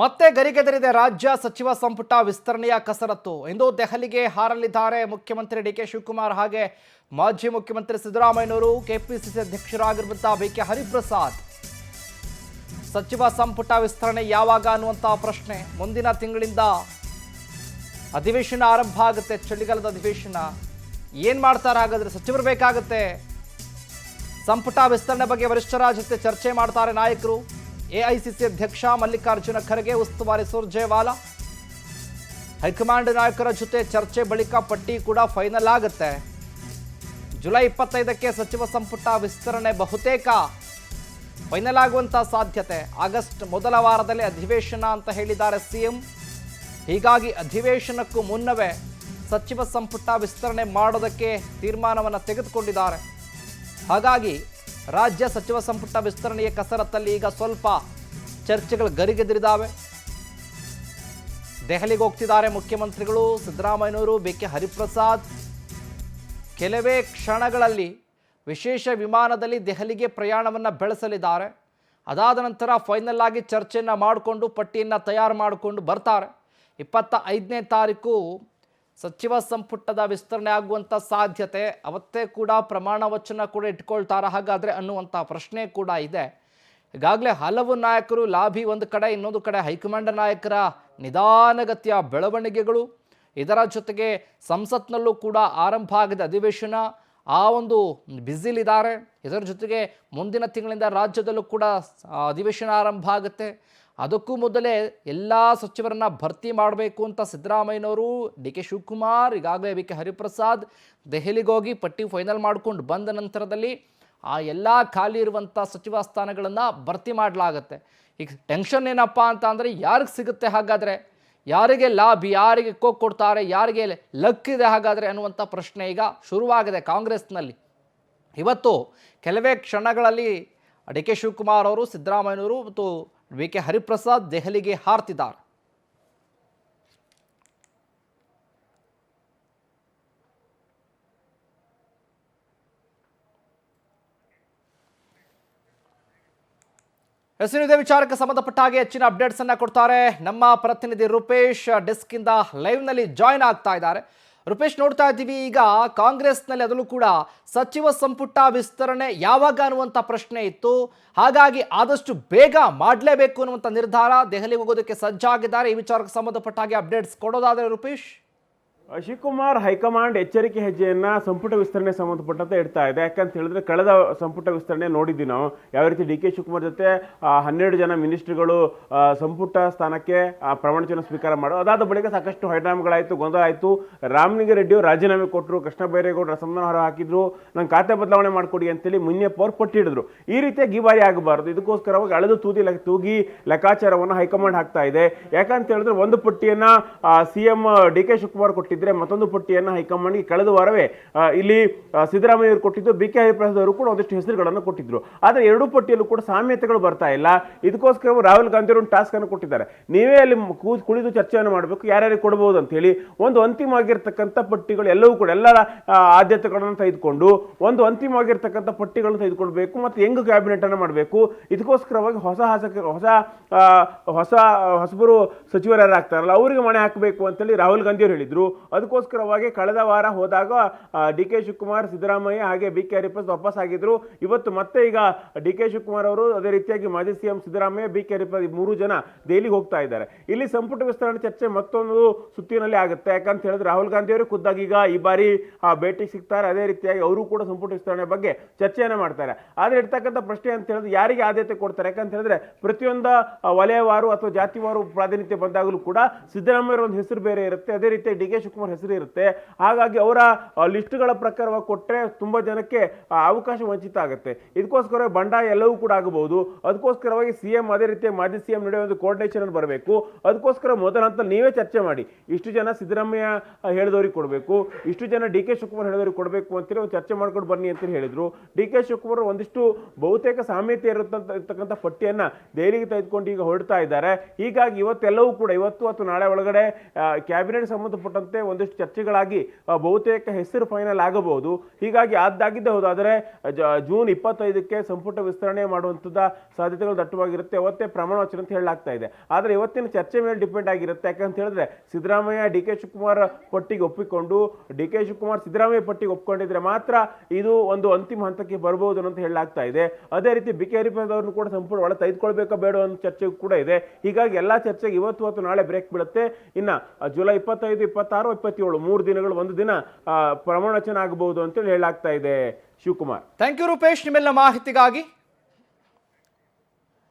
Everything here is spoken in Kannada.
ಮತ್ತೆ ಗರಿಗೆದರಿದೆ ರಾಜ್ಯ ಸಚಿವ ಸಂಪುಟ ವಿಸ್ತರಣೆಯ ಕಸರತ್ತು. ಇಂದು ದೆಹಲಿಗೆ ಹಾರಲಿದ್ದಾರೆ ಮುಖ್ಯಮಂತ್ರಿ ಡಿ ಕೆ ಶಿವಕುಮಾರ್ ಹಾಗೆ ಮಾಜಿ ಮುಖ್ಯಮಂತ್ರಿ ಸಿದ್ದರಾಮಯ್ಯನವರು. KPCC ಅಧ್ಯಕ್ಷರಾಗಿರುವಂತಹ BK. ಹರಿಪ್ರಸಾದ್ ಸಚಿವ ಸಂಪುಟ ವಿಸ್ತರಣೆ ಯಾವಾಗ ಅನ್ನುವಂತಹ ಪ್ರಶ್ನೆ. ಮುಂದಿನ ತಿಂಗಳಿಂದ ಅಧಿವೇಶನ ಆರಂಭ ಆಗುತ್ತೆ, ಚಳಿಗಾಲದ ಅಧಿವೇಶನ. ಏನ್ ಮಾಡ್ತಾರೆ ಹಾಗಾದ್ರೆ? ಸಚಿವರು ಬೇಕಾಗುತ್ತೆ. ಸಂಪುಟ ವಿಸ್ತರಣೆ ಬಗ್ಗೆ ವರಿಷ್ಠರ ಜೊತೆ ಚರ್ಚೆ ಮಾಡ್ತಾರೆ ನಾಯಕರು. ಎಐಸಿಸಿ ಅಧ್ಯಕ್ಷ ಮಲ್ಲಿಕಾರ್ಜುನ ಖರ್ಗೆ, ಉಸ್ತುವಾರಿ ಸುರ್ಜೇವಾಲಾ, ಹೈಕಮಾಂಡ್ ನಾಯಕರ ಜೊತೆ ಚರ್ಚೆ ಬಳಿಕ ಪಟ್ಟಿ ಕೂಡ ಫೈನಲ್ ಆಗುತ್ತೆ. ಜುಲೈ 25ಕ್ಕೆ ಸಚಿವ ಸಂಪುಟ ವಿಸ್ತರಣೆ ಬಹುತೇಕ ಫೈನಲ್ ಆಗುವಂತ ಸಾಧ್ಯತೆ. ಆಗಸ್ಟ್ ಮೊದಲ ವಾರದಲ್ಲಿ ಅಧಿವೇಶನ ಅಂತ ಹೇಳಿದ್ದಾರೆ ಸಿಎಂ. ಹೀಗಾಗಿ ಅಧಿವೇಶನಕ್ಕೂ ಮುನ್ನವೇ ಸಚಿವ ಸಂಪುಟ ವಿಸ್ತರಣೆ ಮಾಡೋದಕ್ಕೆ ತೀರ್ಮಾನವನ್ನು ತೆಗೆದುಕೊಂಡಿದ್ದಾರೆ. ಹಾಗಾಗಿ ರಾಜ್ಯ ಸಚಿವ ಸಂಪುಟ ವಿಸ್ತರಣೆಯ ಕಸರತ್ತಲ್ಲಿ ಈಗ ಸ್ವಲ್ಪ ಚರ್ಚೆಗಳು ಗರಿಗೆದರಿದಾವೆ. ದೆಹಲಿಗೆ ಹೋಗ್ತಿದ್ದಾರೆ ಮುಖ್ಯಮಂತ್ರಿಗಳು ಸಿದ್ದರಾಮಯ್ಯನವರು, ಬಿ.ಕೆ. ಹರಿಪ್ರಸಾದ್. ಕೆಲವೇ ಕ್ಷಣಗಳಲ್ಲಿ ವಿಶೇಷ ವಿಮಾನದಲ್ಲಿ ದೆಹಲಿಗೆ ಪ್ರಯಾಣವನ್ನು ಬೆಳೆಸಲಿದ್ದಾರೆ. ಅದಾದ ನಂತರ ಫೈನಲ್ ಆಗಿ ಚರ್ಚೆಯನ್ನು ಮಾಡಿಕೊಂಡು ಪಟ್ಟಿಯನ್ನು ತಯಾರು ಮಾಡಿಕೊಂಡು ಬರ್ತಾರೆ. 25ನೇ ತಾರೀಕು ಸಚಿವ ಸಂಪುಟದ ವಿಸ್ತರಣೆ ಆಗುವಂಥ ಸಾಧ್ಯತೆ. ಅವತ್ತೇ ಕೂಡ ಪ್ರಮಾಣ ವಚನ ಕೂಡ ಇಟ್ಕೊಳ್ತಾರ ಹಾಗಾದರೆ ಅನ್ನುವಂಥ ಪ್ರಶ್ನೆ ಕೂಡ ಇದೆ. ಈಗಾಗಲೇ ಹಲವು ನಾಯಕರು ಲಾಭಿ ಒಂದು ಕಡೆ, ಇನ್ನೊಂದು ಕಡೆ ಹೈಕಮಾಂಡ್ ನಾಯಕರ ನಿಧಾನಗತಿಯ ಬೆಳವಣಿಗೆಗಳು. ಇದರ ಜೊತೆಗೆ ಸಂಸತ್ನಲ್ಲೂ ಕೂಡ ಆರಂಭ ಆಗಿದೆ ಅಧಿವೇಶನ. ಆ ಒಂದು ಬ್ಯುಸಿಲಿದ್ದಾರೆ. ಇದರ ಜೊತೆಗೆ ಮುಂದಿನ ತಿಂಗಳಿಂದ ರಾಜ್ಯದಲ್ಲೂ ಕೂಡ ಅಧಿವೇಶನ ಆರಂಭ ಆಗುತ್ತೆ. ಅದಕ್ಕೂ ಮೊದಲೇ ಎಲ್ಲ ಸಚಿವರನ್ನ ಭರ್ತಿ ಮಾಡಬೇಕು ಅಂತ ಸಿದ್ದರಾಮಯ್ಯನವರು, ಡಿ ಕೆ ಶಿವಕುಮಾರ್, ಈಗಾಗಲೇ ಬಿ.ಕೆ. ಹರಿಪ್ರಸಾದ್ ದೆಹಲಿಗೆ ಹೋಗಿ ಪಟ್ಟಿ ಫೈನಲ್ ಮಾಡಿಕೊಂಡು ಬಂದ ನಂತರದಲ್ಲಿ ಆ ಎಲ್ಲ ಖಾಲಿ ಇರುವಂಥ ಸಚಿವ ಸ್ಥಾನಗಳನ್ನು ಭರ್ತಿ ಮಾಡಲಾಗತ್ತೆ. ಈಗ ಟೆನ್ಷನ್ ಏನಪ್ಪ ಅಂತ ಅಂದರೆ ಯಾರಿಗೆ ಸಿಗುತ್ತೆ ಹಾಗಾದರೆ, ಯಾರಿಗೆ ಲಾಭ್, ಯಾರಿಗೆ ಕೋಕ್ ಕೊಡ್ತಾರೆ, ಯಾರಿಗೆ ಲಕ್ ಇದೆ ಹಾಗಾದರೆ ಅನ್ನುವಂಥ ಪ್ರಶ್ನೆ ಈಗ ಶುರುವಾಗಿದೆ ಕಾಂಗ್ರೆಸ್ನಲ್ಲಿ. ಇವತ್ತು ಕೆಲವೇ ಕ್ಷಣಗಳಲ್ಲಿ ಡಿ ಕೆ ಶಿವಕುಮಾರ್ ಅವರು, ಸಿದ್ದರಾಮಯ್ಯನವರು ಮತ್ತು ಬಿ.ಕೆ. ಹರಿಪ್ರಸಾದ್ ದೆಹಲಿಗೆ ಹಾರ್ತಿದ್ದಾರೆ. ಇದೇ ವಿಚಾರಕ್ಕೆ ಸಂಬಂಧಪಟ್ಟ ಹಾಗೆ ಹೆಚ್ಚಿನ ಅಪ್ಡೇಟ್ಸ್ ಅನ್ನ ಕೊಡ್ತಾರೆ ನಮ್ಮ ಪ್ರತಿನಿಧಿ ರೂಪೇಶ್. ಡೆಸ್ಕ್ ಇಂದ ಲೈವ್ ನಲ್ಲಿ ಜಾಯ್ನ್ ಆಗ್ತಾ ಇದ್ದಾರೆ. ರೂಪೇಶ್, ನೋಡ್ತಾ ಇದ್ದೀವಿ ಈಗ ಕಾಂಗ್ರೆಸ್ನಲ್ಲಿ ಅದರಲ್ಲೂ ಕೂಡ ಸಚಿವ ಸಂಪುಟ ವಿಸ್ತರಣೆ ಯಾವಾಗ ಅನ್ನುವಂಥ ಪ್ರಶ್ನೆ ಇತ್ತು. ಹಾಗಾಗಿ ಆದಷ್ಟು ಬೇಗ ಮಾಡಲೇಬೇಕು ಅನ್ನುವಂಥ ನಿರ್ಧಾರ, ದೆಹಲಿಗೆ ಹೋಗೋದಕ್ಕೆ ಸಜ್ಜಾಗಿದ್ದಾರೆ. ಈ ವಿಚಾರಕ್ಕೆ ಸಂಬಂಧಪಟ್ಟ ಹಾಗೆ ಅಪ್ಡೇಟ್ಸ್ ಕೊಡೋದಾದರೆ ರೂಪೇಶ್. ಶಿವಕುಮಾರ್ ಹೈಕಮಾಂಡ್ ಎಚ್ಚರಿಕೆ ಹೆಜ್ಜೆಯನ್ನು ಸಂಪುಟ ವಿಸ್ತರಣೆ ಸಂಬಂಧಪಟ್ಟಂತೆ ಇಡ್ತಾ ಇದೆ. ಯಾಕಂತ ಹೇಳಿದ್ರೆ ಕಳೆದ ಸಂಪುಟ ವಿಸ್ತರಣೆ ನೋಡಿದ್ವಿ ನಾವು ಯಾವ ರೀತಿ ಡಿ ಕೆ ಶಿವಕುಮಾರ್ ಜೊತೆ 12 ಜನ ಮಿನಿಸ್ಟ್ರಿಗಳು ಸಂಪುಟ ಸ್ಥಾನಕ್ಕೆ ಪ್ರಮಾಣವಚನ ಸ್ವೀಕಾರ ಮಾಡೋದು. ಅದಾದ ಬಳಿಕ ಸಾಕಷ್ಟು ಹೈಡ್ರಾಮ್ಗಳಾಯಿತು, ಗೊಂದಲ ಆಯಿತು. ರಾಮಲಿಂಗಾರೆಡ್ಡಿಯವರು ರಾಜೀನಾಮೆ ಕೊಟ್ಟರು, ಕೃಷ್ಣ ಬೈರೇಗೌಡರು ಅಸಮಾಧಾನ ಹೊರ ಹಾಕಿದ್ರು, ನಂಗೆ ಖಾತೆ ಬದಲಾವಣೆ ಮಾಡಿಕೊಡಿ ಅಂತೇಳಿ ಮುನಿಯಪ್ಪ ಅವರು ಪಟ್ಟಿ ಹಿಡಿದ್ರು. ಈ ರೀತಿಯಾಗಿ ಈ ಬಾರಿ ಆಗಬಾರ್ದು, ಇದಕ್ಕೋಸ್ಕರವಾಗಿ ಅಳೆದು ತೂಗಿ ಲೆಕ್ಕಾಚಾರವನ್ನು ಹೈಕಮಾಂಡ್ ಹಾಕ್ತಾ ಇದೆ. ಯಾಕಂತ ಹೇಳಿದ್ರೆ ಒಂದು ಪಟ್ಟಿಯನ್ನು ಸಿಎಂ ಡಿ ಕೆ ಶಿವಕುಮಾರ್ ಕೊಟ್ಟಿದ್ದಾರೆ, ಮತ್ತೊಂದು ಪಟ್ಟಿಯನ್ನು ಹೈಕಮಾಂಡ್ಗೆ ಕಳೆದ ವಾರವೇ ಇಲ್ಲಿ ಸಿದ್ದರಾಮಯ್ಯ ಅವರು ಕೊಟ್ಟಿದ್ದು, ಬಿ.ಕೆ. ಹರಿಪ್ರಸಾದ್ ಅವರು ಕೂಡ ಒಂದಷ್ಟು ಹೆಸರುಗಳನ್ನು ಕೊಟ್ಟಿದ್ರು. ಆದರೆ ಎರಡೂ ಪಟ್ಟಿಯಲ್ಲೂ ಕೂಡ ಸಾಮ್ಯತೆಗಳು ಬರ್ತಾ ಇಲ್ಲ. ಇದಕ್ಕೋಸ್ಕರ ರಾಹುಲ್ ಗಾಂಧಿ ಅವರು ಒಂದು ಟಾಸ್ಕ್ ಅನ್ನು ಕೊಟ್ಟಿದ್ದಾರೆ. ನೀವೇ ಅಲ್ಲಿ ಕುಳಿತು ಚರ್ಚೆಯನ್ನು ಮಾಡಬೇಕು, ಯಾರ್ಯಾರಿಗೆ ಕೊಡಬಹುದು ಅಂತ ಹೇಳಿ. ಒಂದು ಅಂತಿಮವಾಗಿರ್ತಕ್ಕಂಥ ಪಟ್ಟಿಗಳು ಎಲ್ಲವೂ ಕೂಡ ಎಲ್ಲರ ಆದ್ಯತೆಗಳನ್ನು ತೆಗೆದುಕೊಂಡು ಒಂದು ಅಂತಿಮವಾಗಿರ್ತಕ್ಕಂಥ ಪಟ್ಟಿಗಳನ್ನು ತೆಗೆದುಕೊಳ್ಬೇಕು ಮತ್ತು ಹೆಂಗ್ ಕ್ಯಾಬಿನೆಟ್ ಅನ್ನು ಮಾಡಬೇಕು. ಇದಕ್ಕೋಸ್ಕರವಾಗಿ ಹೊಸಬರು ಸಚಿವರು ಯಾರಾಗ್ತಾರಲ್ಲ ಅವರಿಗೆ ಮಣೆ ಹಾಕಬೇಕು ಅಂತೇಳಿ ರಾಹುಲ್ ಗಾಂಧಿ ಅವರು ಹೇಳಿದ್ರು. ಅದಕ್ಕೋಸ್ಕರವಾಗಿ ಕಳೆದ ವಾರ ಹೋದಾಗ ಡಿ ಕೆ ಶಿವಕುಮಾರ್, ಸಿದ್ದರಾಮಯ್ಯ ಹಾಗೆ ಬಿ.ಕೆ. ಹರಿಪ್ರಸಾದ್ ವಾಪಸ್ ಆಗಿದ್ರು. ಇವತ್ತು ಮತ್ತೆ ಈಗ ಡಿ ಕೆ ಶಿವಕುಮಾರ್ ಅವರು, ಅದೇ ರೀತಿಯಾಗಿ ಮಾಜಿ ಸಿಎಂ ಸಿದ್ದರಾಮಯ್ಯ, ಬಿ.ಕೆ. ಹರಿಪ್ರಸಾದ್ 3 ಜನ ದೆಹಲಿಗೆ ಹೋಗ್ತಾ ಇದ್ದಾರೆ. ಇಲ್ಲಿ ಸಂಪುಟ ವಿಸ್ತರಣೆ ಚರ್ಚೆ ಮತ್ತೊಂದು ಸುತ್ತಿನಲ್ಲಿ ಆಗುತ್ತೆ. ಯಾಕಂತ ಹೇಳಿದ್ರೆ ರಾಹುಲ್ ಗಾಂಧಿ ಅವರು ಖುದ್ದಾಗಿ ಈಗ ಈ ಬಾರಿ ಭೇಟಿ ಸಿಗ್ತಾರೆ. ಅದೇ ರೀತಿಯಾಗಿ ಅವರು ಕೂಡ ಸಂಪುಟ ವಿಸ್ತರಣೆ ಬಗ್ಗೆ ಚರ್ಚೆಯನ್ನು ಮಾಡ್ತಾರೆ. ಆದ್ರೆ ಇರ್ತಕ್ಕಂಥ ಪ್ರಶ್ನೆ ಅಂತ ಹೇಳಿದ್ರೆ ಯಾರಿಗೆ ಆದ್ಯತೆ ಕೊಡ್ತಾರೆ? ಯಾಕಂತ ಹೇಳಿದ್ರೆ ಪ್ರತಿಯೊಂದು ವಲಯವಾರು ಅಥವಾ ಜಾತಿವಾರು ಪ್ರಾತಿನಿಧ್ಯ ಬಂದಾಗಲೂ ಕೂಡ ಸಿದ್ದರಾಮಯ್ಯ ಒಂದು ಹೆಸರು ಬೇರೆ ಇರುತ್ತೆ, ಅದೇ ರೀತಿ ಡಿ ಕೆ ಶಿವಕುಮಾರ್ ಹೆಸರು ಇರುತ್ತೆ. ಹಾಗಾಗಿ ಅವರ ಲಿಸ್ಟ್ಗಳ ಪ್ರಕಾರವಾಗಿ ಕೊಟ್ಟರೆ ತುಂಬಾ ಜನಕ್ಕೆ ಅವಕಾಶ ವಂಚಿತ ಆಗುತ್ತೆ. ಇದಕ್ಕೋಸ್ಕರ ಬಂಡಾಯ ಎಲ್ಲವೂ ಕೂಡ ಆಗಬಹುದು. ಅದಕ್ಕೋಸ್ಕರವಾಗಿ ಸಿಎಂ ಅದೇ ರೀತಿ ಮಾಜಿ ಸಿಎಂ ನಡುವೆ ಒಂದು ಕೋರ್ಡಿನೇಷನ್ ಬರಬೇಕು. ಅದಕ್ಕೋಸ್ಕರ ಮೊದಲ ಹಂತ ನೀವೇ ಚರ್ಚೆ ಮಾಡಿ, ಇಷ್ಟು ಜನ ಸಿದ್ದರಾಮಯ್ಯ ಹೇಳಿದವ್ರಿಗೆ ಕೊಡಬೇಕು, ಇಷ್ಟು ಜನ ಡಿ ಕೆ ಶಿವಕುಮಾರ್ ಹೇಳಿದವ್ರಿಗೆ ಕೊಡಬೇಕು ಅಂತೇಳಿ ಒಂದು ಚರ್ಚೆ ಮಾಡ್ಕೊಂಡು ಬನ್ನಿ ಅಂತ ಹೇಳಿದ್ರು. ಡಿ ಕೆ ಶಿವಕುಮಾರ್ ಒಂದಿಷ್ಟು ಬಹುತೇಕ ಸಾಮ್ಯತೆ ಇರತಕ್ಕಂಥ ಪಟ್ಟಿಯನ್ನ ದೆಹಲಿಗೆ ತೆಗೆದುಕೊಂಡು ಈಗ ಹೊರಡ್ತಾ ಇದ್ದಾರೆ. ಹೀಗಾಗಿ ಇವತ್ತೆಲ್ಲವೂ ಕೂಡ ಇವತ್ತು ಅಥವಾ ನಾಳೆ ಒಳಗಡೆ ಕ್ಯಾಬಿನೆಟ್ ಸಂಬಂಧಪಟ್ಟಂತೆ ಒಂದಷ್ಟು ಚರ್ಚೆಗಳಾಗಿ ಬಹುತೇಕ ಹೆಸರು ಫೈನಲ್ ಆಗಬಹುದು. ಹೀಗಾಗಿ ಅದಾಗಿದ್ದೇ ಹೋದಾದರೆ ಜೂನ್ 25ಕ್ಕೆ ಸಂಪುಟ ವಿಸ್ತರಣೆ ಮಾಡುವಂಥದ್ದು ಸಾಧ್ಯತೆಗಳು ದಟ್ಟವಾಗಿರುತ್ತೆ. ಅವತ್ತೇ ಪ್ರಮಾಣ ವಚನ ಅಂತ ಹೇಳಲಾಗ್ತಾ ಇದೆ. ಆದರೆ ಇವತ್ತಿನ ಚರ್ಚೆ ಮೇಲೆ ಡಿಪೆಂಡ್ ಆಗಿರುತ್ತೆ. ಯಾಕಂತ ಹೇಳಿದ್ರೆ ಸಿದ್ದರಾಮಯ್ಯ ಡಿ ಕೆ ಶಿವಕುಮಾರ್ ಪಟ್ಟಿಗೆ ಒಪ್ಪಿಕೊಂಡು ಡಿ ಕೆ ಶಿವಕುಮಾರ್ ಸಿದ್ದರಾಮಯ್ಯ ಪಟ್ಟಿಗೆ ಒಪ್ಪಿಕೊಂಡಿದ್ರೆ ಮಾತ್ರ ಇದು ಒಂದು ಅಂತಿಮ ಹಂತಕ್ಕೆ ಬರಬಹುದು ಅಂತ ಹೇಳಲಾಗ್ತಾ ಇದೆ. ಅದೇ ರೀತಿ ಬಿ ಕೆ ಹರಿಪ್ರಸಾದ್ ಅವರನ್ನು ಕೂಡ ಸಂಪೂರ್ಣ ಒಳ ತೆಗೆದುಕೊಳ್ಬೇಕಾ ಬೇಡ ಅನ್ನೋ ಚರ್ಚೆ ಕೂಡ ಇದೆ. ಹೀಗಾಗಿ ಎಲ್ಲಾ ಚರ್ಚೆಗೆ ಇವತ್ತು ನಾಳೆ ಬ್ರೇಕ್ ಬೀಳುತ್ತೆ. ಇನ್ನ ಜುಲೈ 25, 26, 27 3 ದಿನಗಳು, ಒಂದು ದಿನ ಪ್ರಮಾಣ ವಚನ ಆಗಬಹುದು ಅಂತ ಹೇಳಲಾಗ್ತಾ ಇದೆ. ಶಿವಕುಮಾರ್, ಥ್ಯಾಂಕ್ ಯು ರೂಪೇಶ್ ನಿಮ್ಮೆಲ್ಲ ಮಾಹಿತಿಗಾಗಿ.